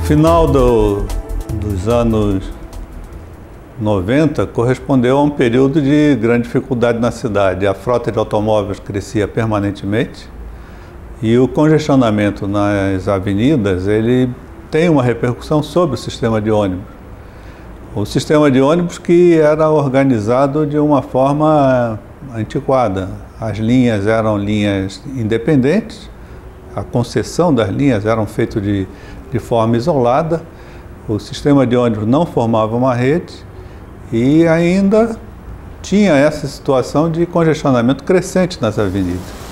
final dos anos 90 correspondeu a um período de grande dificuldade na cidade. A frota de automóveis crescia permanentemente e o congestionamento nas avenidas ele tem uma repercussão sobre o sistema de ônibus. O sistema de ônibus que era organizado de uma forma antiquada. As linhas eram linhas independentes, a concessão das linhas eram feitas de forma isolada, o sistema de ônibus não formava uma rede e ainda tinha essa situação de congestionamento crescente nas avenidas.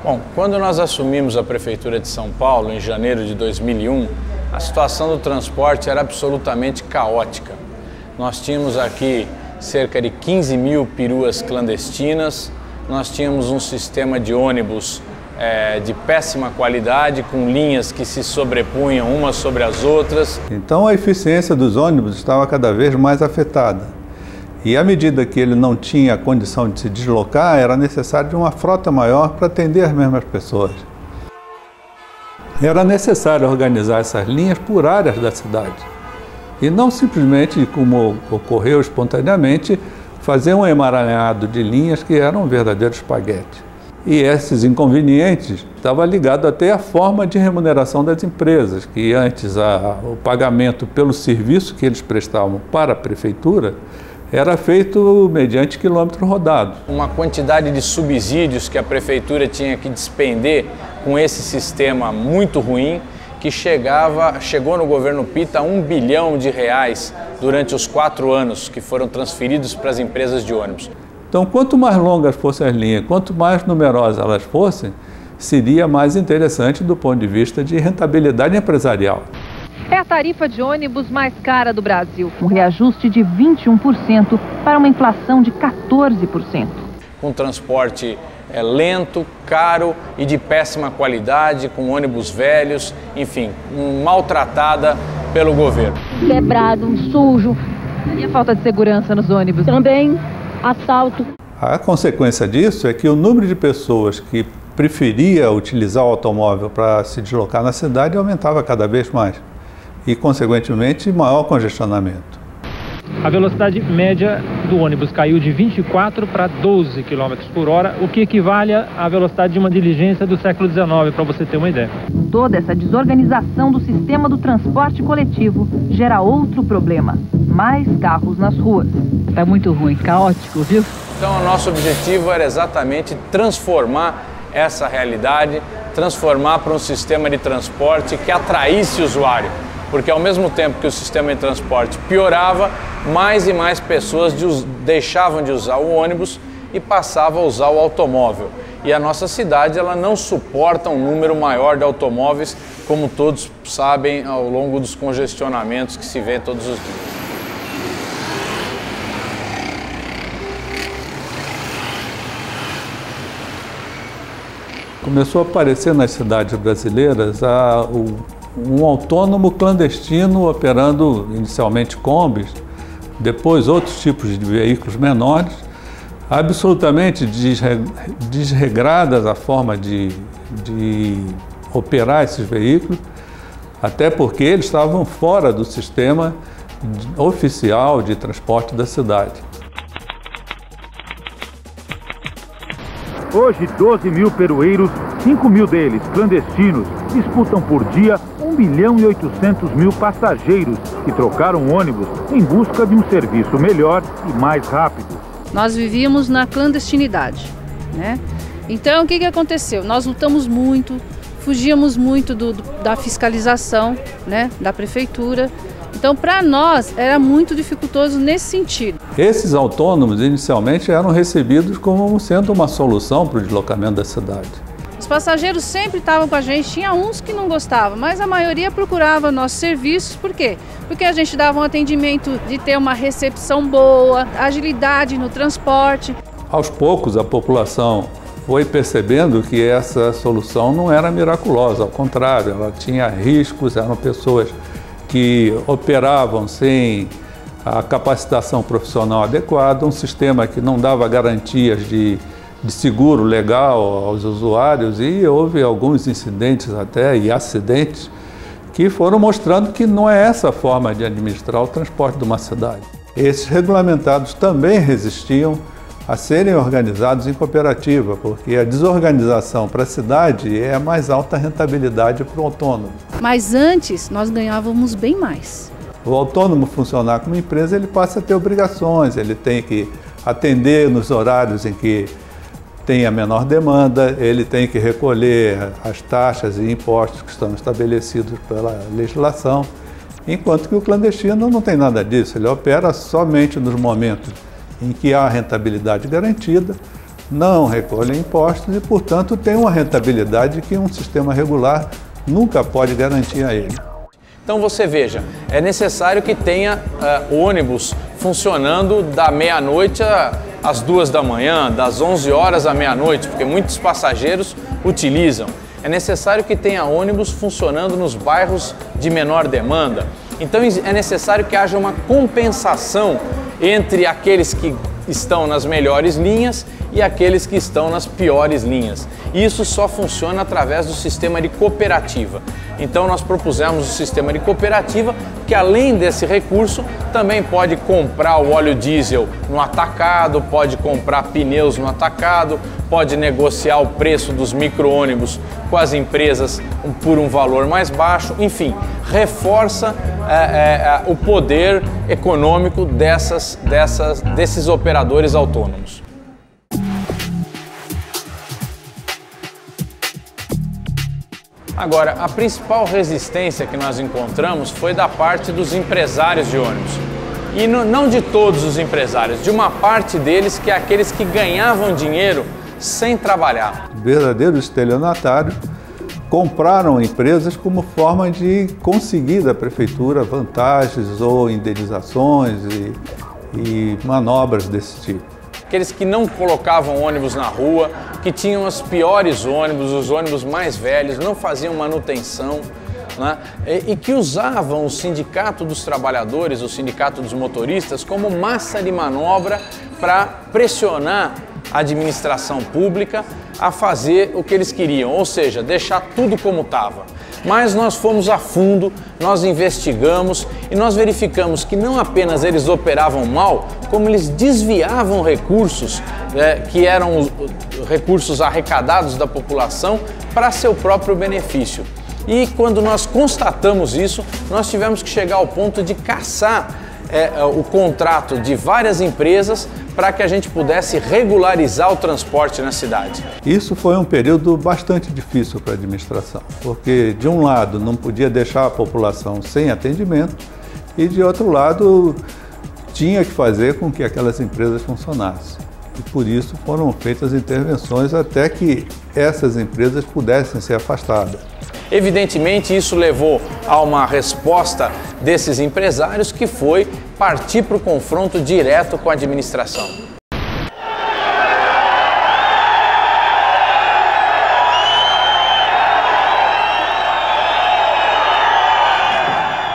Bom, quando nós assumimos a Prefeitura de São Paulo, em janeiro de 2001, a situação do transporte era absolutamente caótica. Nós tínhamos aqui cerca de 15 mil peruas clandestinas, nós tínhamos um sistema de ônibus de péssima qualidade, com linhas que se sobrepunham umas sobre as outras. Então a eficiência dos ônibus estava cada vez mais afetada. E à medida que ele não tinha condição de se deslocar, era necessário de uma frota maior para atender as mesmas pessoas. Era necessário organizar essas linhas por áreas da cidade. E não simplesmente, como ocorreu espontaneamente, fazer um emaranhado de linhas que eram um verdadeiro espaguete. E esses inconvenientes estavam ligados até à forma de remuneração das empresas, que antes o pagamento pelo serviço que eles prestavam para a prefeitura era feito mediante quilômetro rodado. Uma quantidade de subsídios que a prefeitura tinha que despender com esse sistema muito ruim, que chegou no governo Pitta a R$ 1 bilhão durante os 4 anos que foram transferidos para as empresas de ônibus. Então, quanto mais longas fossem as linhas, quanto mais numerosas elas fossem, seria mais interessante do ponto de vista de rentabilidade empresarial. É a tarifa de ônibus mais cara do Brasil, um reajuste de 21% para uma inflação de 14%. Com transporte lento, caro e de péssima qualidade, com ônibus velhos, enfim, maltratada pelo governo. Quebrado, sujo. E a falta de segurança nos ônibus? Também assalto. A consequência disso é que o número de pessoas que preferia utilizar o automóvel para se deslocar na cidade aumentava cada vez mais. E, consequentemente, maior congestionamento. A velocidade média do ônibus caiu de 24 para 12 km por hora, o que equivale à velocidade de uma diligência do século XIX, para você ter uma ideia. Toda essa desorganização do sistema do transporte coletivo gera outro problema: mais carros nas ruas. Tá muito ruim, caótico, viu? Então, o nosso objetivo era exatamente transformar essa realidade, transformar para um sistema de transporte que atraísse o usuário. Porque ao mesmo tempo que o sistema de transporte piorava, mais e mais pessoas deixavam de usar o ônibus e passavam a usar o automóvel. E a nossa cidade ela não suporta um número maior de automóveis, como todos sabem, ao longo dos congestionamentos que se vê todos os dias. Começou a aparecer nas cidades brasileiras um autônomo clandestino operando inicialmente combis, depois outros tipos de veículos menores, absolutamente desregradas a forma de operar esses veículos, até porque eles estavam fora do sistema oficial de transporte da cidade. Hoje, 12 mil perueiros, 5 mil deles clandestinos, disputam por dia 1 bilhão e 800 mil passageiros que trocaram ônibus em busca de um serviço melhor e mais rápido. Nós vivíamos na clandestinidade, né? Então, o que aconteceu? Nós lutamos muito, fugíamos muito da fiscalização, né, da prefeitura. Então, para nós, era muito dificultoso nesse sentido. Esses autônomos, inicialmente, eram recebidos como sendo uma solução para o deslocamento da cidade. Os passageiros sempre estavam com a gente, tinha uns que não gostavam, mas a maioria procurava nossos serviços. Por quê? Porque a gente dava um atendimento de ter uma recepção boa, agilidade no transporte. Aos poucos, a população foi percebendo que essa solução não era miraculosa, ao contrário, ela tinha riscos, eram pessoas que operavam sem a capacitação profissional adequada, um sistema que não dava garantias de seguro legal aos usuários, e houve alguns incidentes até e acidentes que foram mostrando que não é essa a forma de administrar o transporte de uma cidade. Esses regulamentados também resistiam a serem organizados em cooperativa, porque a desorganização para a cidade é a mais alta rentabilidade para o autônomo. Mas antes nós ganhávamos bem mais. O autônomo funcionar como empresa, ele passa a ter obrigações, ele tem que atender nos horários em que tem a menor demanda, ele tem que recolher as taxas e impostos que estão estabelecidos pela legislação, enquanto que o clandestino não tem nada disso, ele opera somente nos momentos em que há rentabilidade garantida, não recolhe impostos e, portanto, tem uma rentabilidade que um sistema regular nunca pode garantir a ele. Então você veja, é necessário que tenha ônibus funcionando da meia-noite às 2 da manhã, das 11 horas à meia-noite, porque muitos passageiros utilizam. É necessário que tenha ônibus funcionando nos bairros de menor demanda. Então é necessário que haja uma compensação entre aqueles que estão nas melhores linhas e aqueles que estão nas piores linhas. Isso só funciona através do sistema de cooperativa. Então nós propusemos o sistema de cooperativa que, além desse recurso, também pode comprar o óleo diesel no atacado, pode comprar pneus no atacado, pode negociar o preço dos micro-ônibus com as empresas por um valor mais baixo, enfim, reforça o poder econômico desses operadores autônomos. Agora, a principal resistência que nós encontramos foi da parte dos empresários de ônibus. E não de todos os empresários, de uma parte deles, que é aqueles que ganhavam dinheiro sem trabalhar. Verdadeiros estelionatários compraram empresas como forma de conseguir da prefeitura vantagens ou indenizações e manobras desse tipo. Aqueles que não colocavam ônibus na rua, que tinham os piores ônibus, os ônibus mais velhos, não faziam manutenção, né? E que usavam o sindicato dos trabalhadores, o sindicato dos motoristas, como massa de manobra para pressionar a administração pública a fazer o que eles queriam, ou seja, deixar tudo como estava. Mas nós fomos a fundo, nós investigamos e nós verificamos que não apenas eles operavam mal, como eles desviavam recursos, que eram recursos arrecadados da população, para seu próprio benefício. E quando nós constatamos isso, nós tivemos que chegar ao ponto de cassar o contrato de várias empresas para que a gente pudesse regularizar o transporte na cidade. Isso foi um período bastante difícil para a administração, porque de um lado não podia deixar a população sem atendimento e de outro lado tinha que fazer com que aquelas empresas funcionassem. E por isso foram feitas intervenções até que essas empresas pudessem ser afastadas. Evidentemente, isso levou a uma resposta desses empresários que foi partir para o confronto direto com a administração.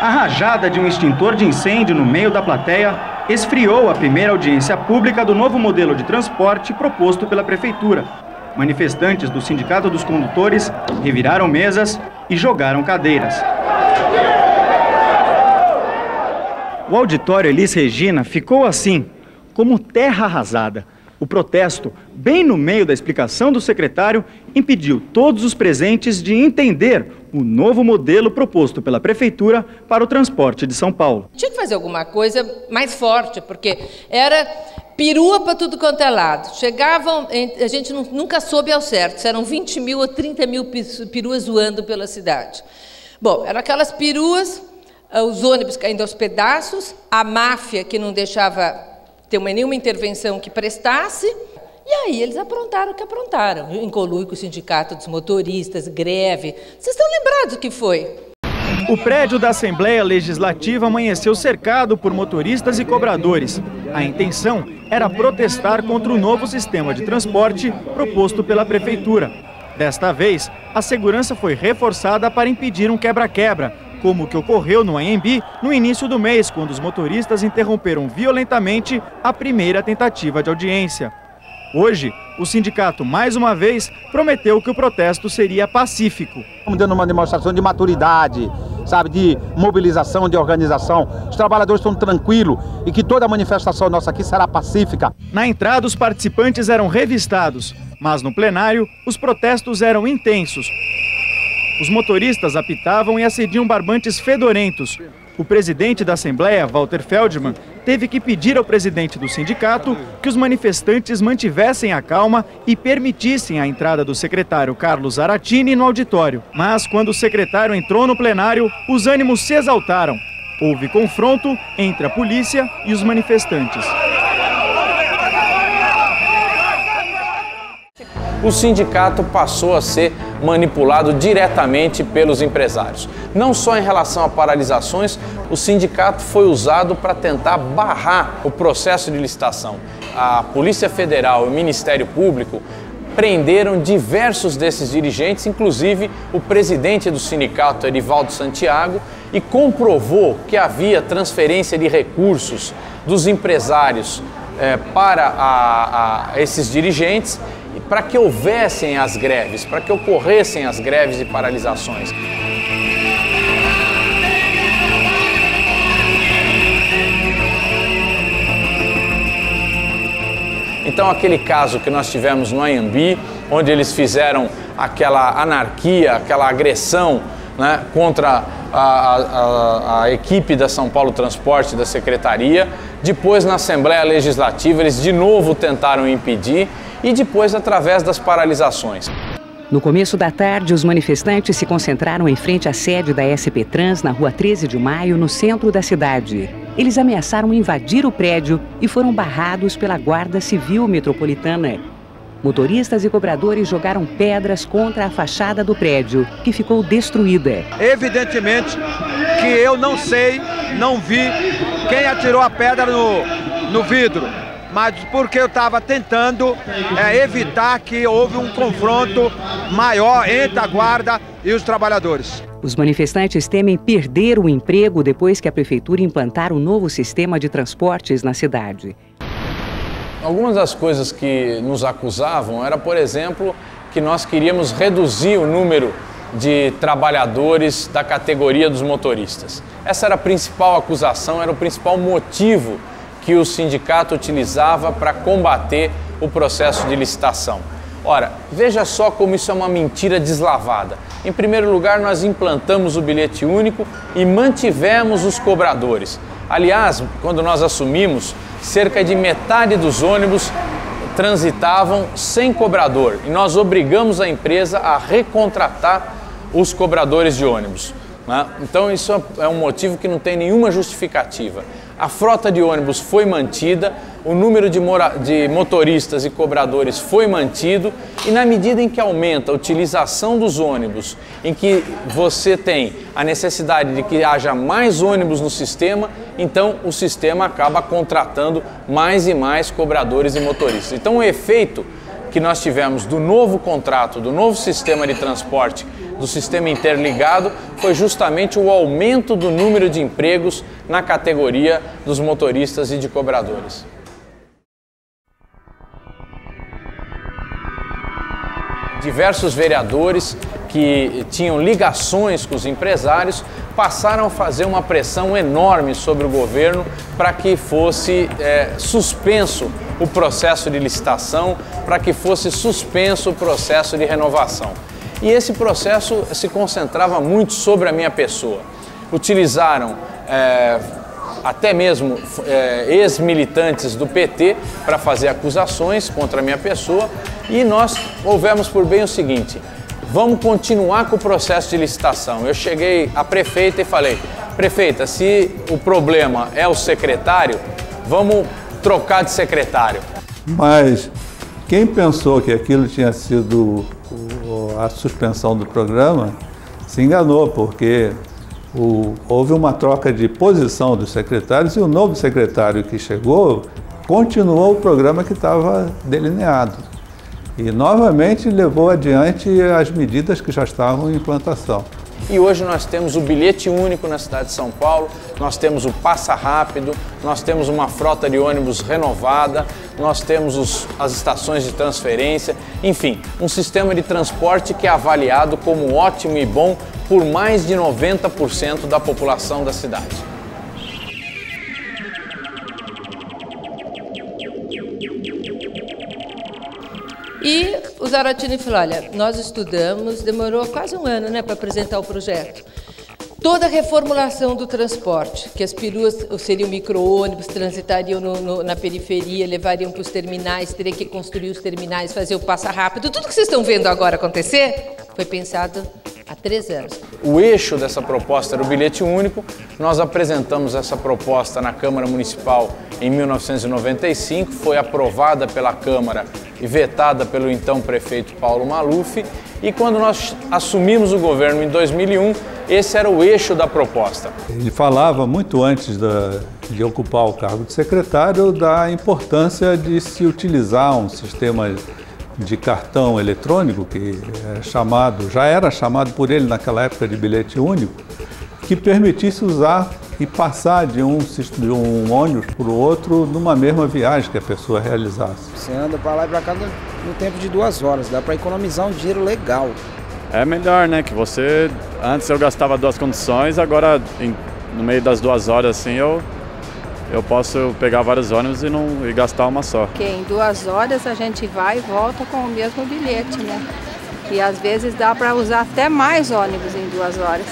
A rajada de um extintor de incêndio no meio da plateia esfriou a primeira audiência pública do novo modelo de transporte proposto pela Prefeitura. Manifestantes do Sindicato dos Condutores reviraram mesas e jogaram cadeiras. O auditório Elis Regina ficou assim, como terra arrasada. O protesto, bem no meio da explicação do secretário, impediu todos os presentes de entender o novo modelo proposto pela Prefeitura para o transporte de São Paulo. Tinha que fazer alguma coisa mais forte, porque era perua para tudo quanto é lado. Chegavam, a gente nunca soube ao certo, se eram 20 mil ou 30 mil peruas voando pela cidade. Bom, eram aquelas peruas, os ônibus caindo aos pedaços, a máfia que não deixava ter nenhuma intervenção que prestasse, e aí eles aprontaram o que aprontaram, em conluio com o Sindicato dos Motoristas, greve. Vocês estão lembrados do que foi? O prédio da Assembleia Legislativa amanheceu cercado por motoristas e cobradores. A intenção era protestar contra o novo sistema de transporte proposto pela Prefeitura. Desta vez, a segurança foi reforçada para impedir um quebra-quebra, como o que ocorreu no Anhembi no início do mês, quando os motoristas interromperam violentamente a primeira tentativa de audiência. Hoje, o sindicato, mais uma vez, prometeu que o protesto seria pacífico. Estamos dando uma demonstração de maturidade, sabe, de mobilização, de organização. Os trabalhadores estão tranquilos e que toda a manifestação nossa aqui será pacífica. Na entrada, os participantes eram revistados, mas no plenário, os protestos eram intensos. Os motoristas apitavam e acediam barbantes fedorentos. O presidente da Assembleia, Walter Feldman, teve que pedir ao presidente do sindicato que os manifestantes mantivessem a calma e permitissem a entrada do secretário Carlos Aratini no auditório. Mas quando o secretário entrou no plenário, os ânimos se exaltaram. Houve confronto entre a polícia e os manifestantes. O sindicato passou a ser manipulado diretamente pelos empresários. Não só em relação a paralisações, o sindicato foi usado para tentar barrar o processo de licitação. A Polícia Federal e o Ministério Público prenderam diversos desses dirigentes, inclusive o presidente do sindicato, Erivaldo Santiago, e comprovou que havia transferência de recursos dos empresários para esses dirigentes, para que houvessem as greves, para que ocorressem as greves e paralisações. Então, aquele caso que nós tivemos no Anhembi, onde eles fizeram aquela anarquia, aquela agressão, né, contra a equipe da São Paulo Transporte, da Secretaria. Depois, na Assembleia Legislativa, eles de novo tentaram impedir e depois através das paralisações. No começo da tarde, os manifestantes se concentraram em frente à sede da SP Trans, na rua 13 de Maio, no centro da cidade. Eles ameaçaram invadir o prédio e foram barrados pela Guarda Civil Metropolitana. Motoristas e cobradores jogaram pedras contra a fachada do prédio, que ficou destruída. Evidentemente que eu não sei, não vi quem atirou a pedra no vidro, mas porque eu estava tentando evitar que houve um confronto maior entre a guarda e os trabalhadores. Os manifestantes temem perder o emprego depois que a prefeitura implantar um novo sistema de transportes na cidade. Algumas das coisas que nos acusavam era, por exemplo, que nós queríamos reduzir o número de trabalhadores da categoria dos motoristas. Essa era a principal acusação, era o principal motivo que o sindicato utilizava para combater o processo de licitação. Ora, veja só como isso é uma mentira deslavada. Em primeiro lugar, nós implantamos o bilhete único e mantivemos os cobradores. Aliás, quando nós assumimos, cerca de metade dos ônibus transitavam sem cobrador e nós obrigamos a empresa a recontratar os cobradores de ônibus, né? Então isso é um motivo que não tem nenhuma justificativa. A frota de ônibus foi mantida, o número de motoristas e cobradores foi mantido e na medida em que aumenta a utilização dos ônibus, em que você tem a necessidade de que haja mais ônibus no sistema, então o sistema acaba contratando mais e mais cobradores e motoristas. Então o efeito que nós tivemos do novo contrato, do novo sistema de transporte, do sistema interligado, foi justamente o aumento do número de empregos na categoria dos motoristas e de cobradores. Diversos vereadores que tinham ligações com os empresários passaram a fazer uma pressão enorme sobre o governo para que fosse suspenso o processo de licitação, para que fosse suspenso o processo de renovação. E esse processo se concentrava muito sobre a minha pessoa. Utilizaram até mesmo ex-militantes do PT para fazer acusações contra a minha pessoa e nós houvemos por bem o seguinte: vamos continuar com o processo de licitação. Eu cheguei à prefeita e falei: prefeita, se o problema é o secretário, vamos trocar de secretário. Mas quem pensou que aquilo tinha sido a suspensão do programa se enganou, porque houve uma troca de posição dos secretários e o novo secretário que chegou continuou o programa que estava delineado. E novamente levou adiante as medidas que já estavam em implantação. E hoje nós temos o bilhete único na cidade de São Paulo, nós temos o Passa Rápido, nós temos uma frota de ônibus renovada, nós temos as estações de transferência, enfim, um sistema de transporte que é avaliado como ótimo e bom por mais de 90% da população da cidade. E o Zaratini falou, olha, nós estudamos, demorou quase um ano, né, para apresentar o projeto. Toda a reformulação do transporte, que as peruas seriam micro-ônibus, transitariam na periferia, levariam para os terminais, teriam que construir os terminais, fazer o Passa Rápido, tudo que vocês estão vendo agora acontecer, foi pensado há 3 anos. O eixo dessa proposta era o bilhete único. Nós apresentamos essa proposta na Câmara Municipal em 1995, foi aprovada pela Câmara e vetada pelo então prefeito Paulo Maluf. E quando nós assumimos o governo em 2001, esse era o eixo da proposta. Ele falava muito antes de ocupar o cargo de secretário da importância de se utilizar um sistema de cartão eletrônico, que já era chamado por ele naquela época de bilhete único, que permitisse usar e passar de um ônibus para o outro numa mesma viagem que a pessoa realizasse. Você anda para lá e para cá no tempo de 2 horas, dá para economizar um dinheiro legal. É melhor, né, que você, antes eu gastava 2 conduções, agora no meio das 2 horas assim eu posso pegar vários ônibus e gastar uma só. Porque em 2 horas a gente vai e volta com o mesmo bilhete, né? E às vezes dá para usar até mais ônibus em 2 horas.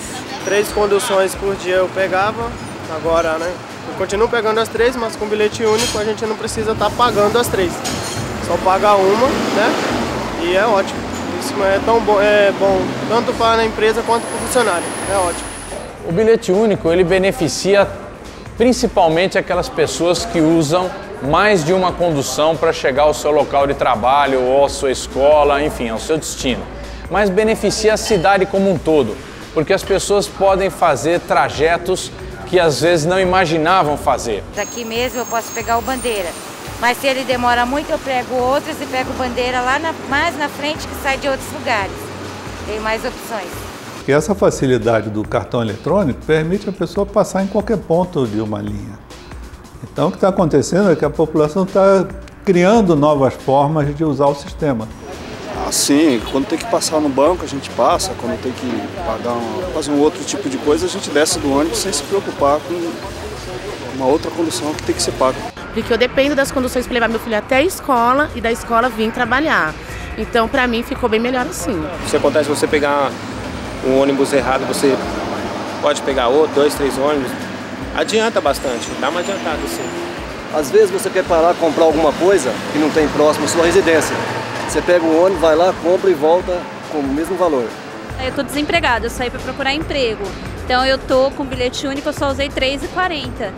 3 conduções por dia eu pegava, agora, né? Eu continuo pegando as 3, mas com bilhete único a gente não precisa estar pagando as 3. Só paga uma, né? E é ótimo. Isso é tão bom, tanto para a empresa quanto para o funcionário. É ótimo. O bilhete único, ele beneficia principalmente aquelas pessoas que usam mais de uma condução para chegar ao seu local de trabalho ou à sua escola, enfim, ao seu destino. Mas beneficia a cidade como um todo, porque as pessoas podem fazer trajetos que às vezes não imaginavam fazer. Daqui mesmo eu posso pegar o Bandeira, mas se ele demora muito eu pego outros e pego o Bandeira lá mais na frente que sai de outros lugares. Tem mais opções. E essa facilidade do cartão eletrônico permite a pessoa passar em qualquer ponto de uma linha. Então o que está acontecendo é que a população está criando novas formas de usar o sistema. Sim, quando tem que passar no banco a gente passa, quando tem que fazer um outro tipo de coisa a gente desce do ônibus sem se preocupar com uma outra condução que tem que ser paga. Porque eu dependo das conduções para levar meu filho até a escola e da escola vir trabalhar. Então para mim ficou bem melhor assim. Se acontece você pegar um ônibus errado, você pode pegar outro, 2, 3 ônibus. Adianta bastante, dá uma adiantada sim. Às vezes você quer parar, comprar alguma coisa que não tem próximo à sua residência. Você pega o ônibus, vai lá, compra e volta com o mesmo valor. Eu estou desempregada, eu saí para procurar emprego. Então eu estou com bilhete único, eu só usei R$3,40.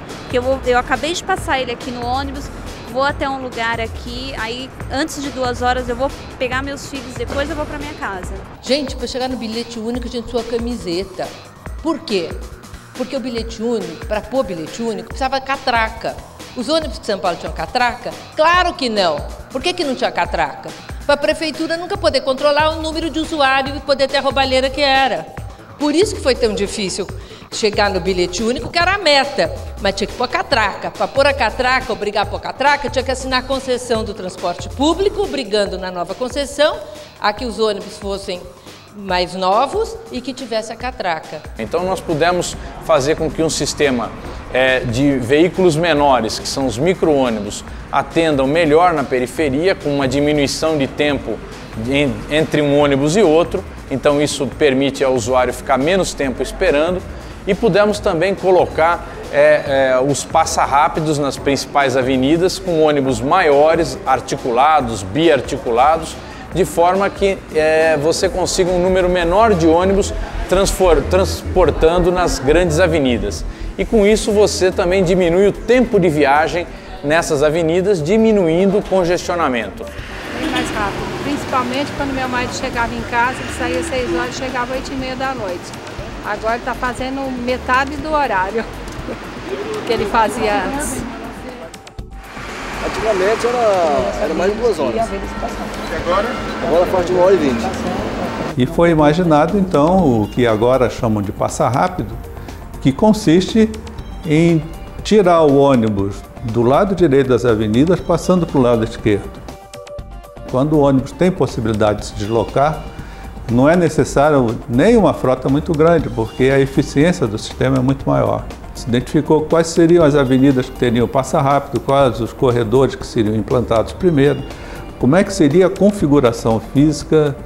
Eu acabei de passar ele aqui no ônibus, vou até um lugar aqui, aí antes de 2 horas eu vou pegar meus filhos, depois eu vou para minha casa. Gente, para chegar no bilhete único a gente sua camiseta. Por quê? Porque o bilhete único, para pôr bilhete único, precisava catraca. Os ônibus de São Paulo tinham catraca? Claro que não. Por que não tinha catraca? Para a prefeitura nunca poder controlar o número de usuário e poder ter a roubalheira que era. Por isso que foi tão difícil chegar no bilhete único, que era a meta. Mas tinha que pôr a catraca. Para pôr a catraca, obrigar a pôr a catraca, tinha que assinar a concessão do transporte público, obrigando na nova concessão a que os ônibus fossem mais novos e que tivesse a catraca. Então nós pudemos fazer com que um sistema de veículos menores, que são os micro-ônibus, atendam melhor na periferia, com uma diminuição de tempo entre um ônibus e outro. Então isso permite ao usuário ficar menos tempo esperando. E pudemos também colocar os passa-rápidos nas principais avenidas com ônibus maiores, articulados, biarticulados, de forma que você consiga um número menor de ônibus transportando nas grandes avenidas. E com isso você também diminui o tempo de viagem nessas avenidas, diminuindo o congestionamento. Bem mais rápido, principalmente quando meu marido chegava em casa, ele saía às 6 horas e chegava às 8h30 da noite. Agora está fazendo metade do horário que ele fazia antes. Antigamente era mais de 2 horas. E agora? Agora faz de 1h20. E foi imaginado, então, o que agora chamam de passar rápido, que consiste em tirar o ônibus do lado direito das avenidas, passando para o lado esquerdo. Quando o ônibus tem possibilidade de se deslocar, não é necessário nem uma frota muito grande, porque a eficiência do sistema é muito maior. Se identificou quais seriam as avenidas que teriam passa rápido, quais os corredores que seriam implantados primeiro, como é que seria a configuração física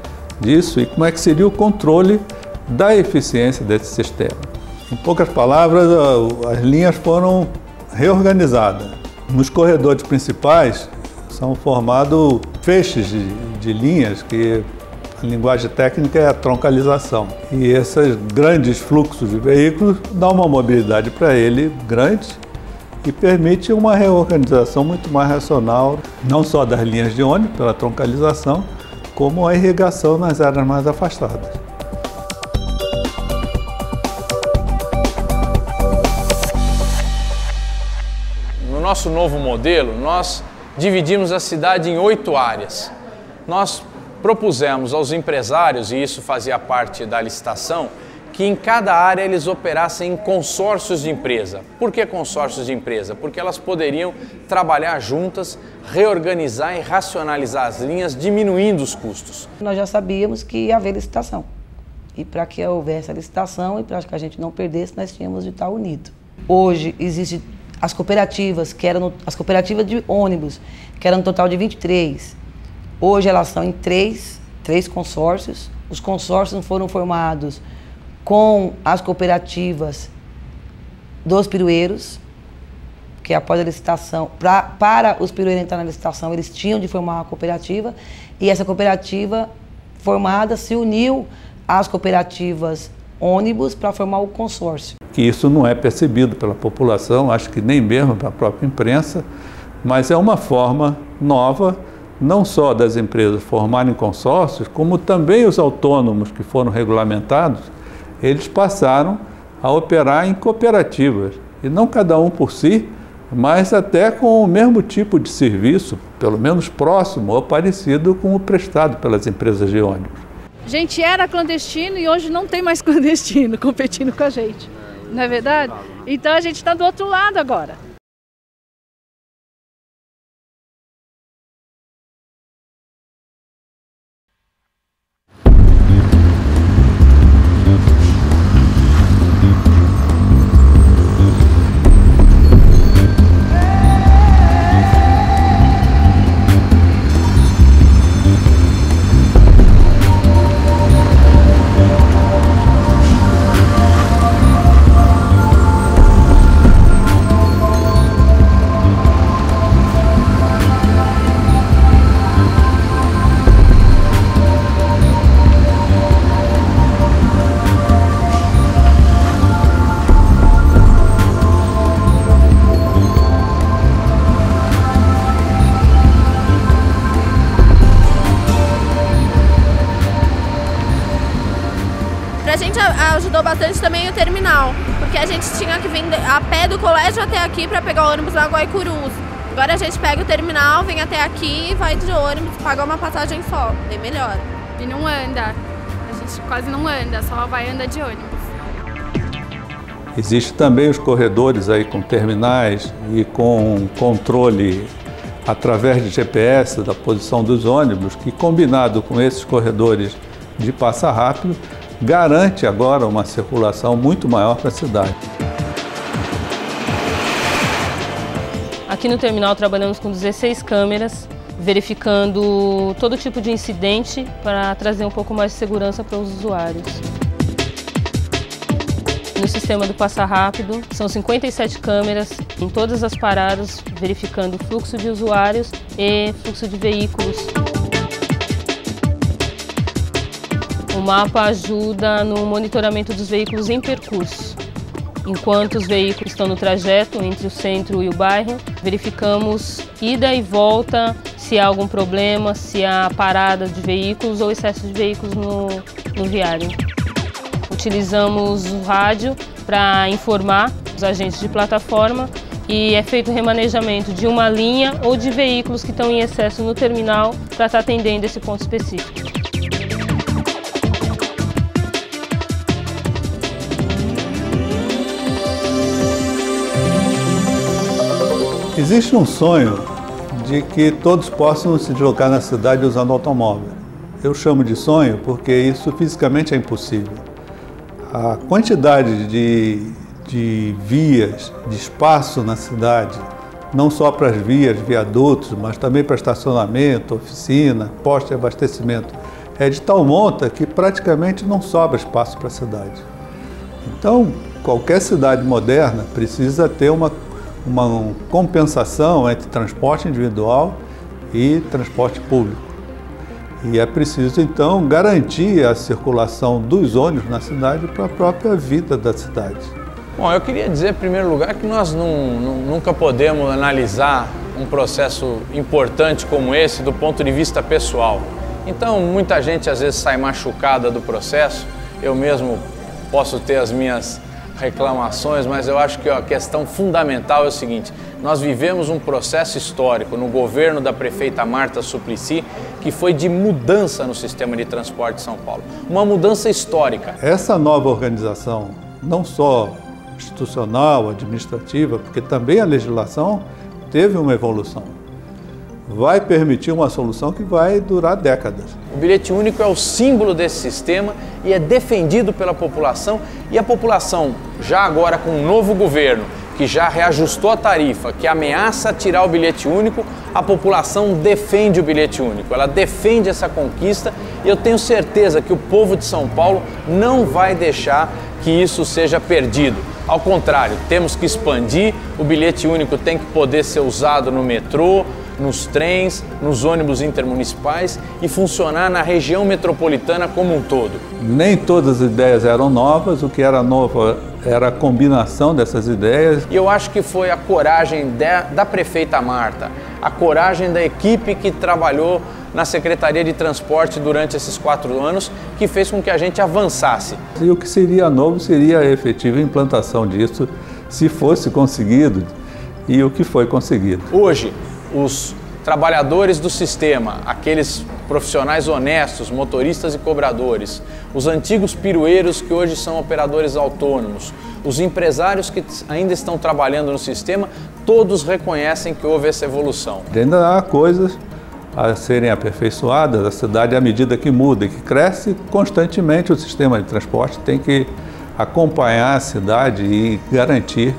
disso e como é que seria o controle da eficiência desse sistema. Em poucas palavras, as linhas foram reorganizadas. Nos corredores principais são formados feixes de linhas que a linguagem técnica é a troncalização. E esses grandes fluxos de veículos dão uma mobilidade para ele grande e permite uma reorganização muito mais racional, não só das linhas de ônibus, pela troncalização, como a irrigação nas áreas mais afastadas. No nosso novo modelo, nós dividimos a cidade em 8 áreas. Nós propusemos aos empresários, e isso fazia parte da licitação, que em cada área eles operassem em consórcios de empresa. Por que consórcios de empresa? Porque elas poderiam trabalhar juntas, reorganizar e racionalizar as linhas, diminuindo os custos. Nós já sabíamos que ia haver licitação. E para que houvesse a licitação e para que a gente não perdesse, nós tínhamos de estar unido. Hoje existem as cooperativas, que eram as cooperativas de ônibus, que eram um total de 23. Hoje elas são em três consórcios. Os consórcios foram formados com as cooperativas dos pirueiros, que após a licitação, para os pirueiros entrar na licitação, eles tinham de formar uma cooperativa, e essa cooperativa formada se uniu às cooperativas ônibus para formar o consórcio. Que isso não é percebido pela população, acho que nem mesmo pela própria imprensa, mas é uma forma nova, não só das empresas formarem consórcios, como também os autônomos que foram regulamentados, eles passaram a operar em cooperativas, e não cada um por si, mas até com o mesmo tipo de serviço, pelo menos próximo ou parecido com o prestado pelas empresas de ônibus. A gente era clandestino e hoje não tem mais clandestino competindo com a gente, não é verdade? Então a gente está do outro lado agora. Pra gente ajudou bastante também o terminal, porque a gente tinha que vir a pé do colégio até aqui para pegar o ônibus lá Guaicurus. Agora a gente pega o terminal, vem até aqui, vai de ônibus, paga uma passagem só, bem melhor. E não anda, a gente quase não anda, só vai andar de ônibus. Existem também os corredores aí com terminais e com controle através de GPS da posição dos ônibus, que combinado com esses corredores de passa rápido, garante agora uma circulação muito maior para a cidade. Aqui no terminal trabalhamos com 16 câmeras, verificando todo tipo de incidente para trazer um pouco mais de segurança para os usuários. No sistema do Passa Rápido, são 57 câmeras em todas as paradas, verificando o fluxo de usuários e fluxo de veículos. O mapa ajuda no monitoramento dos veículos em percurso. Enquanto os veículos estão no trajeto entre o centro e o bairro, verificamos ida e volta, se há algum problema, se há parada de veículos ou excesso de veículos no viário. utilizamos o rádio para informar os agentes de plataforma e é feito o remanejamento de uma linha ou de veículos que estão em excesso no terminal para estar atendendo esse ponto específico. Existe um sonho de que todos possam se deslocar na cidade usando automóvel. Eu chamo de sonho porque isso fisicamente é impossível. A quantidade de vias, de espaço na cidade, não só para as vias, viadutos, mas também para estacionamento, oficina, posto de abastecimento, é de tal monta que praticamente não sobra espaço para a cidade. Então, qualquer cidade moderna precisa ter uma compensação entre transporte individual e transporte público. E é preciso, então, garantir a circulação dos ônibus na cidade para a própria vida da cidade. Bom, eu queria dizer, em primeiro lugar, que nós nunca podemos analisar um processo importante como esse do ponto de vista pessoal. Então, muita gente às vezes sai machucada do processo. Eu mesmo posso ter as minhas reclamações, mas eu acho que a questão fundamental é o seguinte: nós vivemos um processo histórico no governo da prefeita Marta Suplicy que foi de mudança no sistema de transporte de São Paulo, uma mudança histórica. Essa nova organização, não só institucional, administrativa, porque também a legislação teve uma evolução, vai permitir uma solução que vai durar décadas. O bilhete único é o símbolo desse sistema e é defendido pela população, e a população, já agora com um novo governo, que já reajustou a tarifa, que ameaça tirar o bilhete único, a população defende o bilhete único, ela defende essa conquista, e eu tenho certeza que o povo de São Paulo não vai deixar que isso seja perdido. Ao contrário, temos que expandir, o bilhete único tem que poder ser usado no metrô, nos trens, nos ônibus intermunicipais e funcionar na região metropolitana como um todo. Nem todas as ideias eram novas, o que era novo era a combinação dessas ideias. E eu acho que foi a coragem da prefeita Marta, a coragem da equipe que trabalhou na Secretaria de Transporte durante esses 4 anos, que fez com que a gente avançasse. E o que seria novo seria a efetiva implantação disso, se fosse conseguido, e o que foi conseguido. Hoje, os trabalhadores do sistema, aqueles profissionais honestos, motoristas e cobradores, os antigos pirueiros que hoje são operadores autônomos, os empresários que ainda estão trabalhando no sistema, todos reconhecem que houve essa evolução. Ainda há coisas a serem aperfeiçoadas, a cidade, à medida que muda e que cresce constantemente, o sistema de transporte tem que acompanhar a cidade e garantir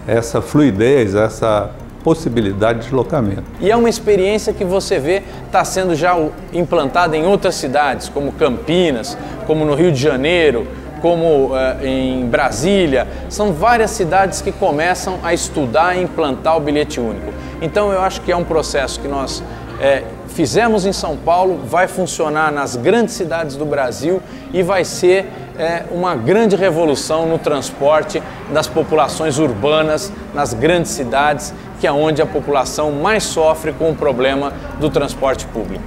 essa fluidez, essa possibilidade de deslocamento. E é uma experiência que você vê está sendo já implantada em outras cidades, como Campinas, como no Rio de Janeiro, como em Brasília. São várias cidades que começam a estudar e implantar o bilhete único. Então eu acho que é um processo que nós fizemos em São Paulo, vai funcionar nas grandes cidades do Brasil e vai ser uma grande revolução no transporte das populações urbanas, nas grandes cidades, que é onde a população mais sofre com o problema do transporte público.